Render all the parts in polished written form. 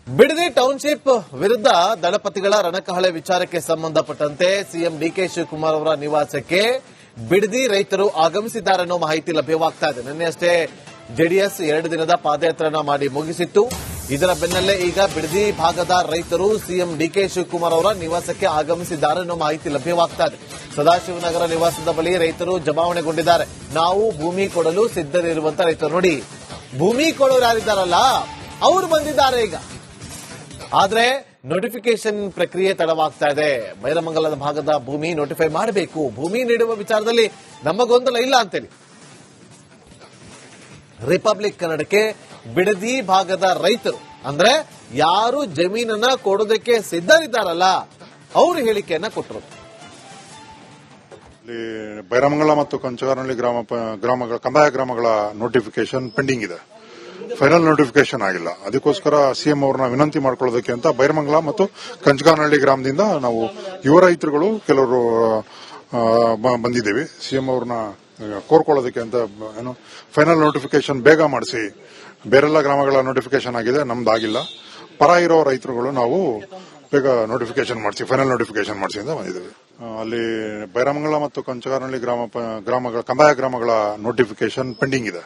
Bidadi township ವಿರುದ್ಧ ದಳಪತಿಗಳ ರಣಕಹಳೆ ವಿಚಾರಕ್ಕೆ ಸಂಬಂಧಪಟ್ಟಂತೆ ಸಿಎಂ ಡಿಕೆ ಶಿವಕುಮಾರ್ ಅವರ ನಿವಾಸಕ್ಕೆ ಬಿಡದಿ ರೈತರು ಆಗಮಿಸಿದ್ದಾರೆ ಅನ್ನೋ ಮಾಹಿತಿ ಲಭ್ಯವಾಗ್ತಾ ಇದೆ. ನಿನ್ನೆಯಷ್ಟೇ ಜೆಡಿಎಸ್ 2 ದಿನದ ಪಾದಯಾತ್ರೆಯನ್ನ ಮಾಡಿ ಮುಗಿಸಿತ್ತು. ಇದರ ಬೆನ್ನಲ್ಲೇ ಈಗ ಬಿಡದಿ ಭಾಗದ ರೈತರು ಸಿಎಂ ಡಿಕೆ ಶಿವಕುಮಾರ್ ಅವರ ನಿವಾಸಕ್ಕೆ ಆಗಮಿಸಿದ್ದಾರೆ ಅನ್ನೋ ಮಾಹಿತಿ ಲಭ್ಯವಾಗ್ತಾ ಇದೆ. ಸದಾಶಿವನಗರ ನಿವಾಸದ ಬಳಿ ರೈತರು ಜಮಾವಣೆಗೊಂಡಿದ್ದಾರೆ. ನಾವು ಭೂಮಿ ಕೊಡಲು ಸಿದ್ಧರಿರುವಂತ ರೈತರು ನೋಡಿ, ಭೂಮಿ ಕೊಡೋರು ಯಾರಿದ್ದಾರಲ್ಲ ಅವರು ಬಂದಿದ್ದಾರೆ. ಈಗ ಆದ್ರೆ ನೋಟಿಫಿಕೇಶನ್ ಪ್ರಕ್ರಿಯೆ ತಡವಾಗ್ತಾ ಇದೆ. ಬೈರಮಂಗಲದ ಭಾಗದ ಭೂಮಿ ನೋಟಿಫೈ ಮಾಡಬೇಕು. ಭೂಮಿ ನೀಡುವ ವಿಚಾರದಲ್ಲಿ ನಮ್ಮ ಗೊಂದಲ ಇಲ್ಲ ಅಂತೇಳಿ ರಿಪಬ್ಲಿಕ್ ಕನ್ನಡಕ್ಕೆ ಬಿಡದಿ ಭಾಗದ ರೈತರು ಅಂದ್ರೆ ಯಾರು ಜಮೀನನ್ನ ಕೊಡೋದಕ್ಕೆ ಸಿದ್ಧರಿದ್ದಾರಲ್ಲ ಅವರು ಹೇಳಿಕೆಯನ್ನ ಕೊಟ್ಟರು. ಬೈರಮಂಗಲ ಮತ್ತು ಕಂಚಗಾರನಹಳ್ಳಿ ಗ್ರಾಮಗಳ ಕಂದಾಯ ಗ್ರಾಮಗಳ ನೋಟಿಫಿಕೇಶನ್ ಪೆಂಡಿಂಗ್ ಇದೆ. ಫೈನಲ್ ನೋಟಿಫಿಕೇಶನ್ ಆಗಿಲ್ಲ. ಅದಕ್ಕೋಸ್ಕರ ಸಿಎಂ ಅವ್ರನ್ನ ವಿನಂತಿ ಮಾಡ್ಕೊಳ್ಳೋದಕ್ಕೆ ಅಂತ ಬೈರಮಂಗಲ ಮತ್ತು ಕಂಚಗಾರನಹಳ್ಳಿ ಗ್ರಾಮದಿಂದ ನಾವು ಯುವ ರೈತರುಗಳು ಕೆಲವರು ಬಂದಿದ್ದೇವೆ. ಸಿಎಂ ಅವ್ರನ್ನ ಕೋರ್ಕೊಳ್ಳೋದಕ್ಕೆ ಅಂತ ಏನು ಫೈನಲ್ ನೋಟಿಫಿಕೇಶನ್ ಬೇಗ ಮಾಡಿಸಿ. ಬೇರೆಲ್ಲ ಗ್ರಾಮಗಳ ನೋಟಿಫಿಕೇಶನ್ ಆಗಿದೆ, ನಮ್ದಾಗಿಲ್ಲ. ಪರ ಇರೋ ರೈತರುಗಳು ನಾವು ಬೇಗ ನೋಟಿಫಿಕೇಶನ್ ಮಾಡಿಸಿ, ಫೈನಲ್ ನೋಟಿಫಿಕೇಶನ್ ಮಾಡಿಸಿ ಅಂತ ಬಂದಿದ್ದೇವೆ. ಅಲ್ಲಿ ಬೈರಮಂಗಲ ಮತ್ತು ಕಂಚಗಾರನಹಳ್ಳಿ ಗ್ರಾಮಗಳ ಕಂದಾಯ ಗ್ರಾಮಗಳ ನೋಟಿಫಿಕೇಶನ್ ಪೆಂಡಿಂಗ್ ಇದೆ.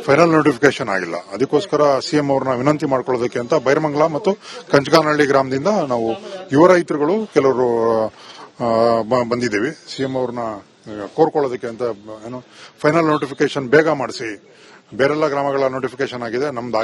ಫೈನಲ್ ನೋಟಿಫಿಕೇಶನ್ ಆಗಿಲ್ಲ. ಅದಕ್ಕೋಸ್ಕರ ಸಿಎಂ ಅವ್ರನ್ನ ವಿನಂತಿ ಮಾಡ್ಕೊಳ್ಳೋದಕ್ಕೆ ಅಂತ ಬೈರಮಂಗಲ ಮತ್ತು ಕಂಚಗಾರನಹಳ್ಳಿ ಗ್ರಾಮದಿಂದ ನಾವು ಯುವ ರೈತರುಗಳು ಕೆಲವರು ಬಂದಿದ್ದೇವೆ. ಸಿಎಂ ಅವ್ರನ್ನ ಕೋರ್ಕೊಳ್ಳೋದಕ್ಕೆ ಅಂತ ಏನು ಫೈನಲ್ ನೋಟಿಫಿಕೇಶನ್ ಬೇಗ ಮಾಡಿಸಿ. ಬೇರೆಲ್ಲ ಗ್ರಾಮಗಳ ನೋಟಿಫಿಕೇಶನ್ ಆಗಿದೆ, ನಮ್ದು